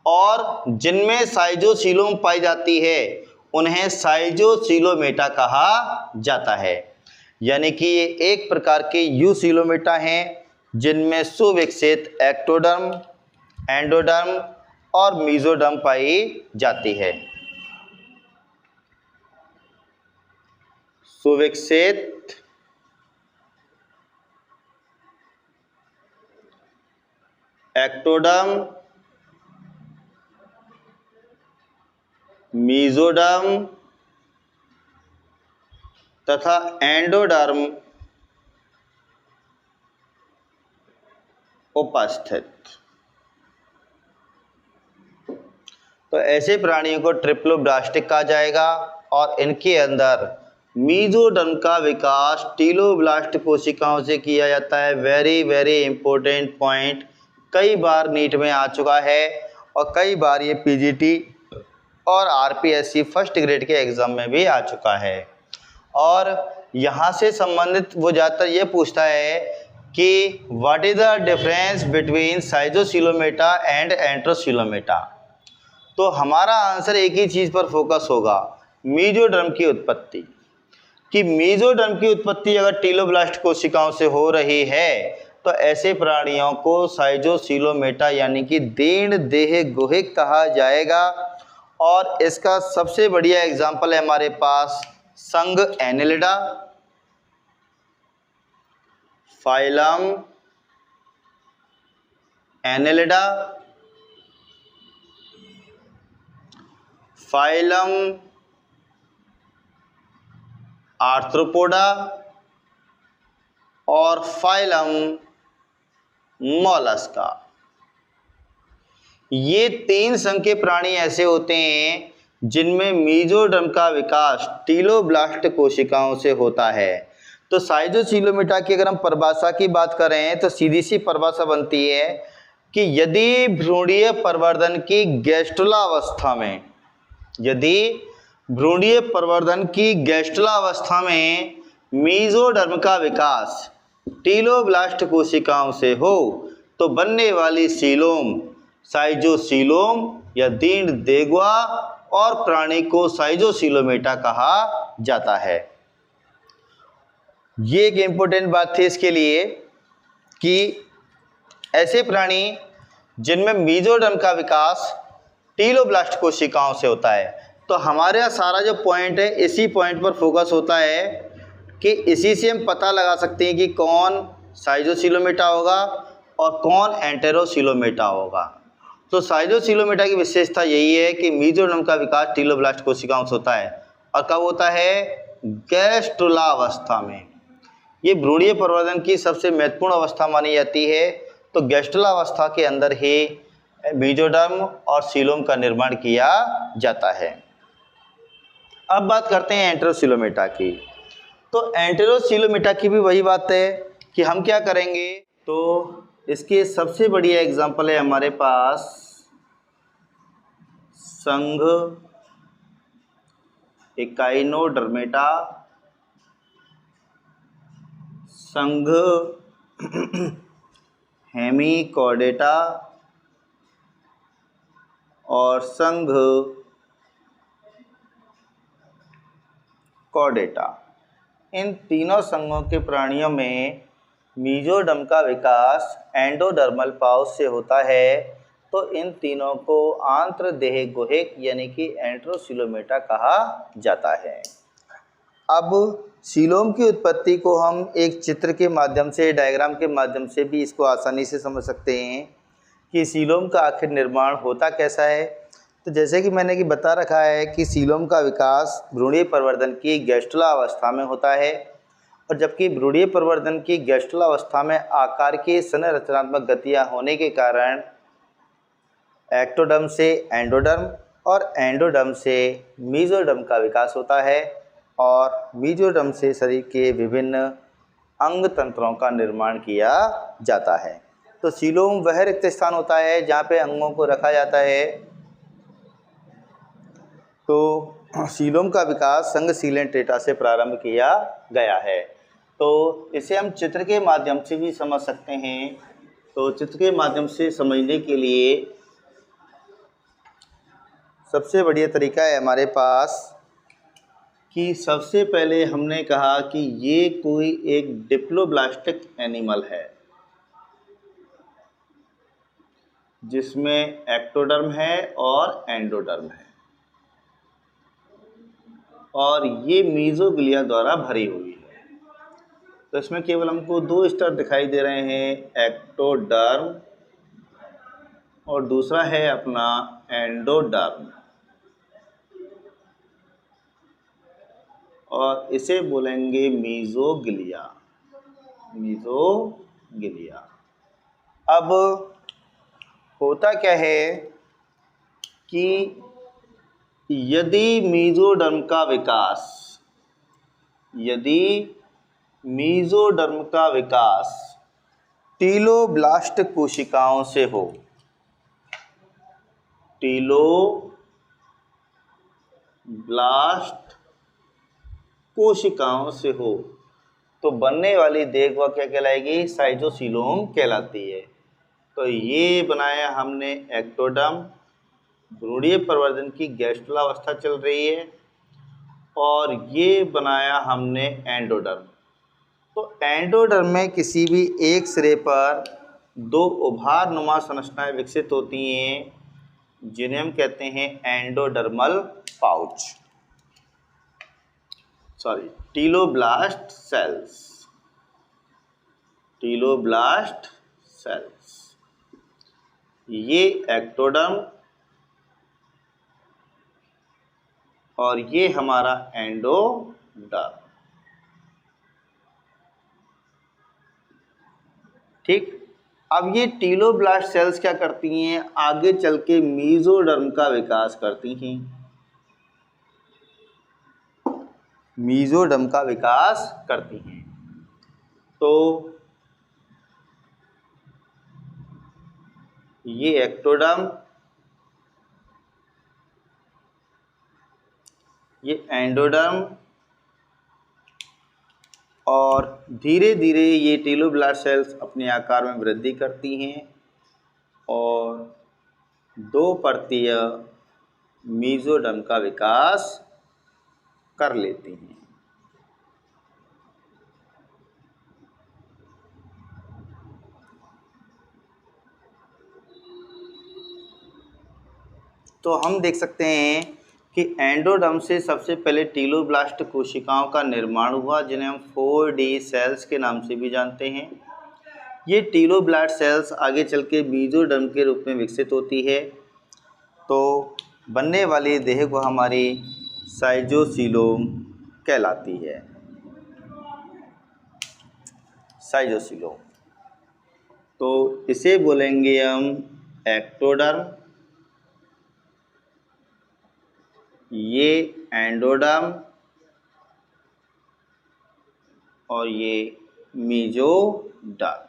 Speaker 1: और जिनमें साइजोसीलोम पाई जाती है उन्हें साइजोसीलोमेटा कहा जाता है। यानी कि ये एक प्रकार के यूसीलोमेटा हैं जिनमें सुविकसित एक्टोडर्म, एंडोडर्म और मेसोडर्म पाई जाती है। सुविकसित एक्टोडर्म, मेसोडर्म तथा एंडोडर्म उपस्थित। तो ऐसे प्राणियों को ट्रिप्लोब्लास्टिक कहा जाएगा और इनके अंदर मेसोडर्म का विकास टीलोब्लास्ट कोशिकाओं से किया जाता है। वेरी वेरी इंपॉर्टेंट पॉइंट, कई बार नीट में आ चुका है और कई बार ये पीजीटी और आरपीएससी फर्स्ट ग्रेड के एग्जाम में भी आ चुका है। और यहाँ से संबंधित वो ज़्यादातर ये पूछता है कि what is the difference between schizocoelomata and enterocoelomata. तो हमारा आंसर एक ही चीज़ पर फोकस होगा, मेसोडर्म की उत्पत्ति। कि मेसोडर्म की उत्पत्ति अगर टीलोब्लास्ट कोशिकाओं से हो रही है तो ऐसे प्राणियों को साइजोसीलोमेटा यानी कि दीर्ण देहगुहिक कहा जाएगा। और इसका सबसे बढ़िया एग्जाम्पल है हमारे पास संघ Annelida, phylum Annelida, phylum arthropoda और फाइलम मोलस्का। ये तीन संघ के प्राणी ऐसे होते हैं जिनमें मेसोडर्म का विकास टीलोब्लास्ट कोशिकाओं से होता है। तो साइजोसीलोमेटा की अगर हम परिभाषा की बात करें तो सीधी सी परिभाषा बनती है कि यदि भ्रूणीय प्रवर्धन की गैस्ट्रुला अवस्था में, यदि भ्रूणीय प्रवर्धन की गैस्ट्रुला अवस्था में मेसोडर्म का विकास टीलोब्लास्ट कोशिकाओं से हो तो बनने वाली सीलोम साइजोसीलोम या दीर्ण देगुआ और प्राणी को साइजोसीलोमेटा कहा जाता है। ये एक इम्पोर्टेंट बात थी इसके लिए कि ऐसे प्राणी जिनमें मेसोडर्म का विकास टीलोब्लास्ट कोशिकाओं से होता है। तो हमारे यहाँ सारा जो पॉइंट है इसी पॉइंट पर फोकस होता है कि इसी से हम पता लगा सकते हैं कि कौन साइटोसिलोमेटा होगा और कौन एंटेरोसिलोमेटा होगा। तो साइटोसिलोमेटा की विशेषता यही है कि मेसोडर्म का विकास टीलोब्लास्ट कोशिकाओं से होता है और कब होता है? गैस्ट्रुला अवस्था में। ये भ्रूणीय प्रवर्धन की सबसे महत्वपूर्ण अवस्था मानी जाती है। तो गैस्ट्रुला अवस्था के अंदर ही मेसोडर्म और सीलोम का निर्माण किया जाता है। अब बात करते हैं एंटेरोसिलोमेटा की। तो एंटेरोसिलोमेटा की भी वही बात है कि हम क्या करेंगे, तो इसके सबसे बढ़िया एग्जाम्पल है हमारे पास संघ एकाइनोडर्मेटा, संघ हेमिकॉर्डेटा और संघ कॉर्डेटा। इन तीनों संघों के प्राणियों में मेसोडर्म का विकास एंडोडर्मल पाउच से होता है। तो इन तीनों को आंत्रदेह गुहेक यानी कि एंटेरोसिलोमेटा कहा जाता है। अब सीलोम की उत्पत्ति को हम एक चित्र के माध्यम से, डायग्राम के माध्यम से भी इसको आसानी से समझ सकते हैं कि सीलोम का आखिर निर्माण होता कैसा है। तो जैसे कि मैंने बता रखा है कि सीलोम का विकास भ्रूणीय प्रवर्धन की गैस्ट्रुला अवस्था में होता है और जबकि भ्रूणीय प्रवर्धन की गैस्ट्रुला अवस्था में आकार की संरचनात्मक गतियाँ होने के कारण एक्टोडर्म से एंडोडर्म और एंडोडर्म से मेसोडर्म का विकास होता है और मेसोडर्म से शरीर के विभिन्न अंग तंत्रों का निर्माण किया जाता है। तो सीलोम वह रिक्त स्थान होता है जहाँ पे अंगों को रखा जाता है। तो सीलोम का विकास संघ सीलेंट्रेटा से प्रारंभ किया गया है। तो इसे हम चित्र के माध्यम से भी समझ सकते हैं। तो चित्र के माध्यम से समझने के लिए सबसे बढ़िया तरीका है हमारे पास कि सबसे पहले हमने कहा कि ये कोई एक डिप्लोब्लास्टिक एनिमल है जिसमें एक्टोडर्म है और एंडोडर्म है और ये मीजोग्लिया द्वारा भरी हुई है। तो इसमें केवल हमको दो स्तर दिखाई दे रहे हैं, एक्टोडर्म और दूसरा है अपना एंडोडर्म और इसे बोलेंगे मीजोग्लिया। मीजोग्लिया। अब होता क्या है कि यदि मेसोडर्म का विकास टीलोब्लास्ट कोशिकाओं से हो, टीलोब्लास्ट कोशिकाओं से हो, तो बनने वाली देह वह क्या कहलाएगी? साइटोसिलोम कहलाती है। तो ये बनाया हमने एक्टोडर्म, भ्रूणीय प्रवर्धन की गैस्ट्रुला अवस्था चल रही है और ये बनाया हमने एंडोडर्म। तो एंडोडर्म में किसी भी एक सिरे पर दो उभारनुमा संरचनाएं विकसित होती हैं जिन्हें हम कहते हैं एंडोडर्मल पाउच, टीलोब्लास्ट सेल्स। टीलोब्लास्ट सेल्स, ये एक्टोडर्म और ये हमारा एंडोडर्म। ठीक। अब ये टीलोब्लास्ट सेल्स क्या करती हैं? आगे चल के मेसोडर्म का विकास करती हैं। मेसोडर्म का विकास करती हैं। तो ये एक्टोडर्म, ये एंडोडर्म और धीरे धीरे ये टीलोब्लास्ट सेल्स अपने आकार में वृद्धि करती हैं और दो परतीय मेसोडर्म का विकास कर लेती हैं। तो हम देख सकते हैं कि एंडोडर्म से सबसे पहले टीलोब्लास्ट कोशिकाओं का निर्माण हुआ, जिन्हें हम 4D सेल्स के नाम से भी जानते हैं। ये टीलोब्लास्ट सेल्स आगे चल के मेसोडर्म के रूप में विकसित होती है, तो बनने वाली देह को हमारी साइटोसीलोम कहलाती है। साइटोसीलोम, तो इसे बोलेंगे हम एक्टोडर्म, ये एंडोडर्म और ये मेसोडर्म,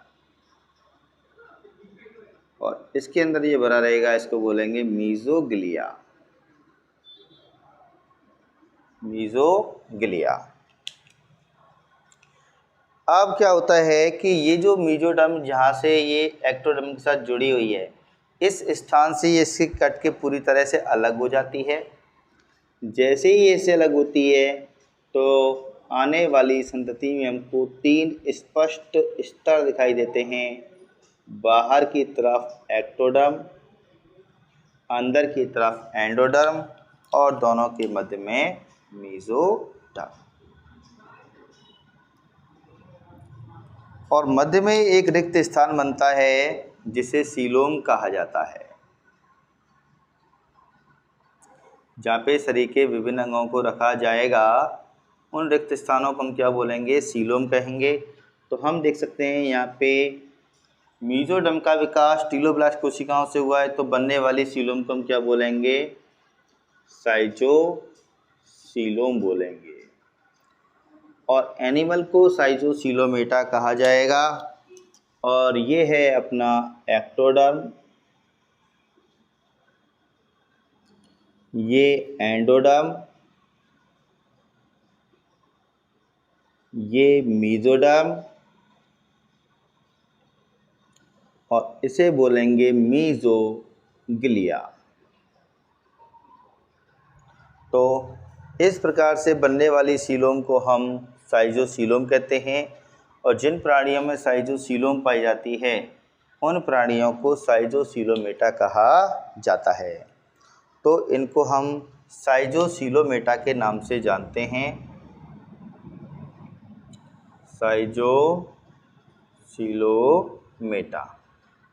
Speaker 1: और इसके अंदर ये भरा रहेगा, इसको बोलेंगे मेसोग्लिया। मेसोग्लिया। अब क्या होता है कि ये जो मेसोडर्म जहाँ से ये एक्टोडर्म के साथ जुड़ी हुई है, इस स्थान से ये इसके कट के पूरी तरह से अलग हो जाती है। जैसे ही इससे अलग होती है तो आने वाली संतति में हमको 3 स्पष्ट स्तर दिखाई देते हैं। बाहर की तरफ एक्टोडर्म, अंदर की तरफ एंडोडर्म और दोनों के मध्य में मेसोडर्म, और मध्य में एक रिक्त स्थान बनता है जिसे सीलोम कहा जाता है, जहाँ पे शरीर के विभिन्न अंगों को रखा जाएगा। उन रिक्त स्थानों को हम क्या बोलेंगे? सीलोम कहेंगे। तो हम देख सकते हैं यहाँ पे मेसोडर्म का विकास टीलोब्लास्ट कोशिकाओं से हुआ है, तो बनने वाली सीलोम को हम क्या बोलेंगे? साइटोसीलोम बोलेंगे। और एनिमल को साइटोसीलोमेटा कहा जाएगा। और ये है अपना एक्टोडर्म, ये एंडोडर्म, ये मेसोडर्म, और इसे बोलेंगे मेसोग्लिया। तो इस प्रकार से बनने वाली सीलोम को हम साइटोसीलोम कहते हैं। और जिन प्राणियों में साइटोसीलोम पाई जाती है उन प्राणियों को साइटोसीलोमेटा कहा जाता है। तो इनको हम साइटोसीलोमेटा के नाम से जानते हैं। साइटोसीलोमेटा।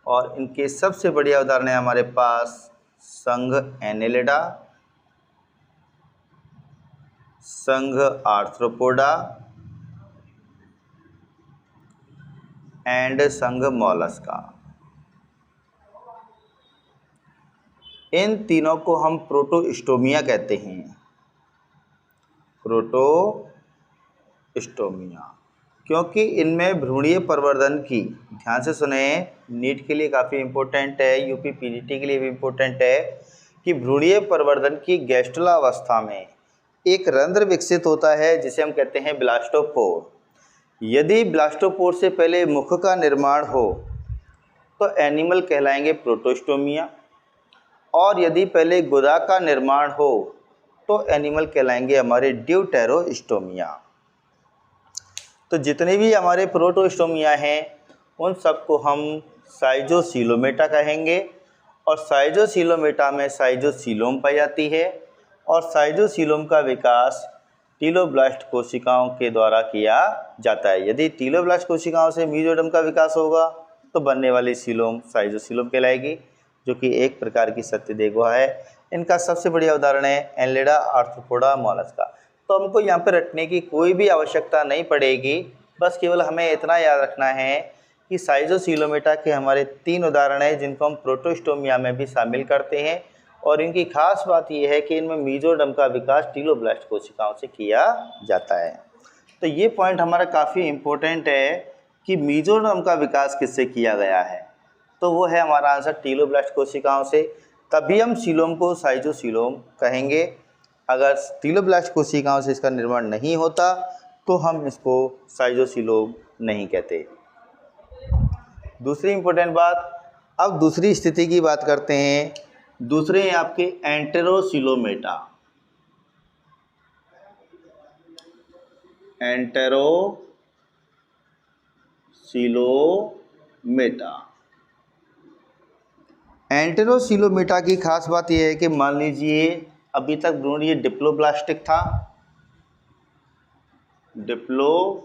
Speaker 1: और इनके सबसे बढ़िया उदाहरण है हमारे पास संघ एनेलिडा, संघ आर्थ्रोपोडा एंड संघ मोलस्का। इन तीनों को हम प्रोटोस्टोमिया कहते हैं। प्रोटोस्टोमिया, क्योंकि इनमें भ्रूणीय प्रवर्धन की, ध्यान से सुने, नीट के लिए काफ़ी इम्पोर्टेंट है, यूपी पीजीटी के लिए भी इम्पोर्टेंट है, कि भ्रूणीय प्रवर्धन की गैस्ट्रोलावस्था में एक रंध्र विकसित होता है जिसे हम कहते हैं ब्लास्टोपोर। यदि ब्लास्टोपोर से पहले मुख का निर्माण हो तो एनिमल कहलाएंगे प्रोटोस्टोमिया, और यदि पहले गुदा का निर्माण हो तो एनिमल कहलाएंगे हमारे ड्यूटेरोस्टोमिया। तो जितने भी हमारे प्रोटोस्टोमिया हैं उन सबको हम साइटोसीलोमेटा कहेंगे। और साइटोसीलोमेटा में साइटोसीलोम पाई जाती है, और साइटोसीलोम का विकास टीलोब्लास्ट कोशिकाओं के द्वारा किया जाता है। यदि टीलोब्लास्ट कोशिकाओं से मेसोडर्म का विकास होगा तो बनने वाली सीलोम साइटोसीलोम कहलाएगी, जो कि एक प्रकार की सत्यदेह गुहा है। इनका सबसे बढ़िया उदाहरण है एनेलिडा, आर्थ्रोपोडा, मोलस्का। तो हमको यहाँ पे रटने की कोई भी आवश्यकता नहीं पड़ेगी, बस केवल हमें इतना याद रखना है कि साइटोसीलोमेटा के हमारे 3 उदाहरण हैं जिनको हम प्रोटोस्टोमिया में भी शामिल करते हैं। और इनकी खास बात यह है कि इनमें मेसोडर्म का विकास टीलोब्लास्ट कोशिकाओं से किया जाता है। तो ये पॉइंट हमारा काफ़ी इम्पोर्टेंट है कि मेसोडर्म का विकास किससे किया गया है, तो वो है हमारा आंसर टीलोब्लास्ट कोशिकाओं से। तभी हम सीलोम को साइटोसीलोम कहेंगे। अगर टीलोब्लास्ट कोशिकाओं से इसका निर्माण नहीं होता तो हम इसको साइटोसीलोम नहीं कहते। दूसरी इम्पोर्टेंट बात, अब दूसरी स्थिति की बात करते हैं। दूसरे हैं आपके एंटेरोसीलोमेटा। एंटेरोसीलोमेटा। एंटेरोसीलोमेटा की खास बात यह है कि मान लीजिए अभी तक भ्रूण ये डिप्लोब्लास्टिक था, डिप्लोब्लास्टिक,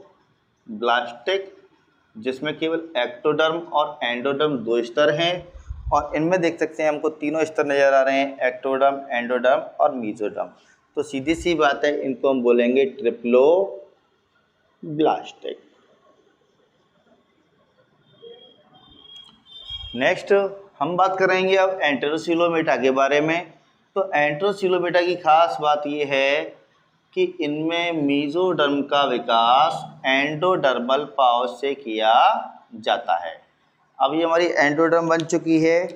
Speaker 1: जिसमें केवल एक्टोडर्म और एंडोडर्म दो स्तर हैं, और इनमें देख सकते हैं हमको तीनों स्तर नज़र आ रहे हैं, एक्टोडर्म, एंडोडर्म और मीजोडर्म। तो सीधी सी बात है, इनको हम बोलेंगे ट्रिप्लोब्लास्टिक। नेक्स्ट हम बात करेंगे अब एंटेरोसिलोमेटा के बारे में। तो एंटेरोसिलोमेटा की खास बात यह है कि इनमें मीजोडर्म का विकास एंडोडर्मल पाउच से किया जाता है। अब ये हमारी एंडोडर्म बन चुकी है,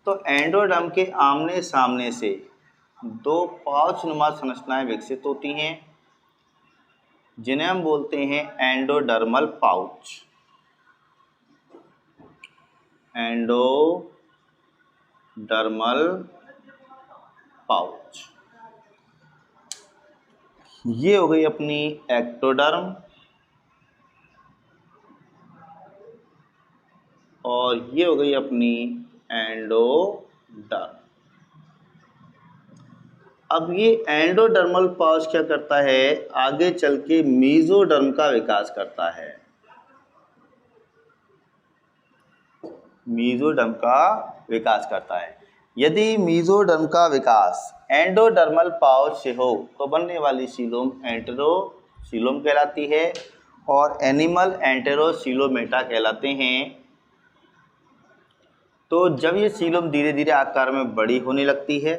Speaker 1: तो एंडोडर्म के आमने सामने से दो पाउच नुमा संरचनाएं विकसित होती हैं, जिन्हें हम बोलते हैं एंडोडर्मल पाउच। एंडोडर्मल पाउच, ये हो गई अपनी एक्टोडर्म, और ये हो गई अपनी एंडोडर्म। अब ये एंडोडर्मल पाउच क्या करता है, आगे चल के मीजोडर्म का विकास करता है। मीजोडर्म का विकास करता है। यदि मीजोडर्म का विकास एंडोडर्मल पाउच से हो तो बनने वाली सीलोम एंटेरोसीलोम कहलाती है, और एनिमल एंटेरोसिलोमेटा कहलाते हैं। तो जब ये सीलोम धीरे धीरे आकार में बड़ी होने लगती है,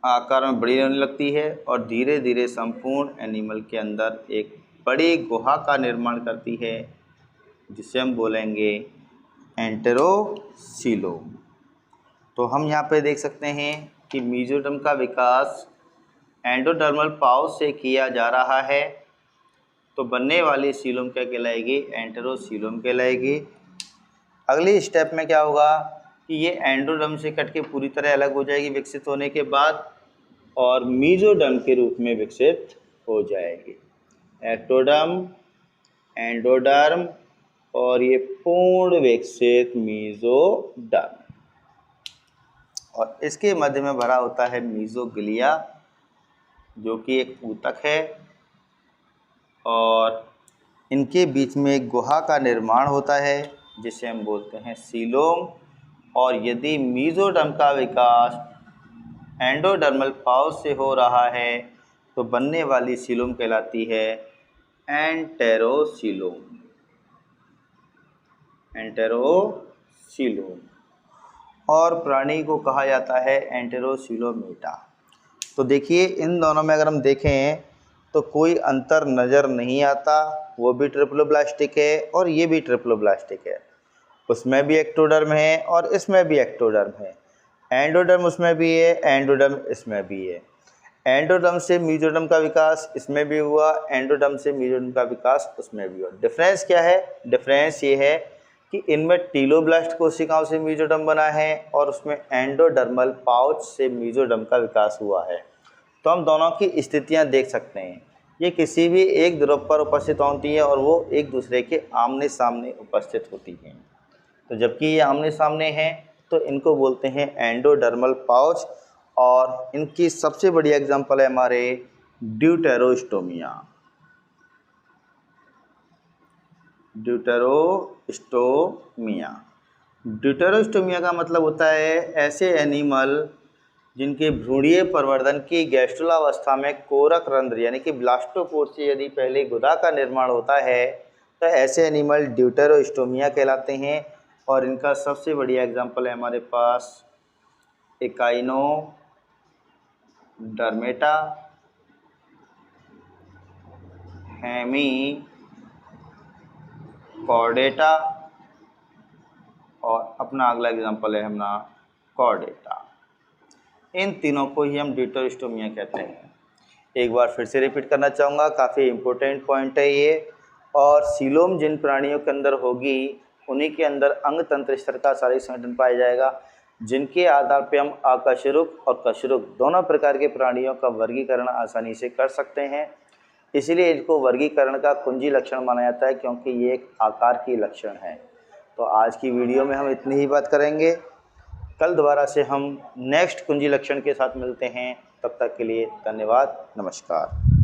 Speaker 1: आकार में बड़ी होने लगती है और धीरे धीरे संपूर्ण एनिमल के अंदर एक बड़ी गुहा का निर्माण करती है, जिसे हम बोलेंगे एंटेरोसीलोम। तो हम यहाँ पे देख सकते हैं कि मीजोडर्म का विकास एंडोडर्मल पाउच से किया जा रहा है, तो बनने वाली सीलोम क्या कहलाएगी, एंटेरोसीलोम कहलाएगी। अगली स्टेप में क्या होगा कि ये एंडोडर्म से कट के पूरी तरह अलग हो जाएगी विकसित होने के बाद, और मीजोडर्म के रूप में विकसित हो जाएगी। एक्टोडर्म, एंडोडर्म और ये पूर्ण विकसित मीजोडर्म, और इसके मध्य में भरा होता है मीजोग्लिया, जो कि एक ऊतक है, और इनके बीच में एक गुहा का निर्माण होता है, जिसे हम बोलते हैं सीलोम। और यदि मीजोडर्म का विकास एंडोडर्मल पाउच से हो रहा है तो बनने वाली सीलोम कहलाती है एंटेरोसीलोम। एंटेरोसीलोम, और प्राणी को कहा जाता है एंटेरोसिलोमेटा। तो देखिए इन दोनों में अगर हम देखें तो कोई अंतर नज़र नहीं आता, वो भी ट्रिप्लोब्लास्टिक है और ये भी ट्रिप्लोब्लास्टिक है। उसमें भी एक्टोडर्म है और इसमें भी एक्टोडर्म है, एंडोडर्म उसमें भी है, एंडोडर्म इसमें भी है। एंडोडर्म से मीजोडर्म का विकास इसमें भी हुआ, एंडोडर्म से मीजोडर्म का विकास उसमें भी हुआ। डिफरेंस क्या है, डिफरेंस ये है कि इनमें टीलोब्लास्ट कोशिकाओं से मीजोडर्म बना है और उसमें एंडोडर्मल पाउच से मीजोडर्म का विकास हुआ है। तो हम दोनों की स्थितियां देख सकते हैं, ये किसी भी एक ध्रुव पर उपस्थित होती है और वो एक दूसरे के आमने सामने उपस्थित होती हैं। तो जबकि ये आमने सामने हैं तो इनको बोलते हैं एंडोडर्मल पाउच, और इनकी सबसे बड़ी एग्जांपल है हमारे ड्यूटेरोस्टोमिया। ड्यूटेरोस्टोमिया, ड्यूटेरोस्टोमिया का मतलब होता है ऐसे एनिमल जिनके भ्रूणीय प्रवर्धन की गैस्ट्रुलावस्था में कोरक रंध्र यानी कि ब्लास्टोपोर से यदि पहले गुदा का निर्माण होता है तो ऐसे एनिमल ड्यूटेरोस्टोमिया कहलाते हैं। और इनका सबसे बढ़िया एग्जांपल है हमारे पास एकाइनोडर्मेटा, हेमीकॉर्डेटा, और अपना अगला एग्जांपल है हमारा कॉर्डेटा। इन तीनों को ही हम ड्यूटेरोस्टोमिया कहते हैं। एक बार फिर से रिपीट करना चाहूँगा, काफ़ी इम्पोर्टेंट पॉइंट है ये। और सीलोम जिन प्राणियों के अंदर होगी उन्हीं के अंदर अंग तंत्र स्तर का शारीरिक संगठन पाया जाएगा, जिनके आधार पे हम अकशेरुक और कशेरुक दोनों प्रकार के प्राणियों का वर्गीकरण आसानी से कर सकते हैं। इसलिए इसको वर्गीकरण का कुंजी लक्षण माना जाता है, क्योंकि ये एक आकार की लक्षण है। तो आज की वीडियो में हम इतनी ही बात करेंगे। कल दोबारा से हम नेक्स्ट कुंजी लक्षण के साथ मिलते हैं। तब तक के लिए धन्यवाद, नमस्कार।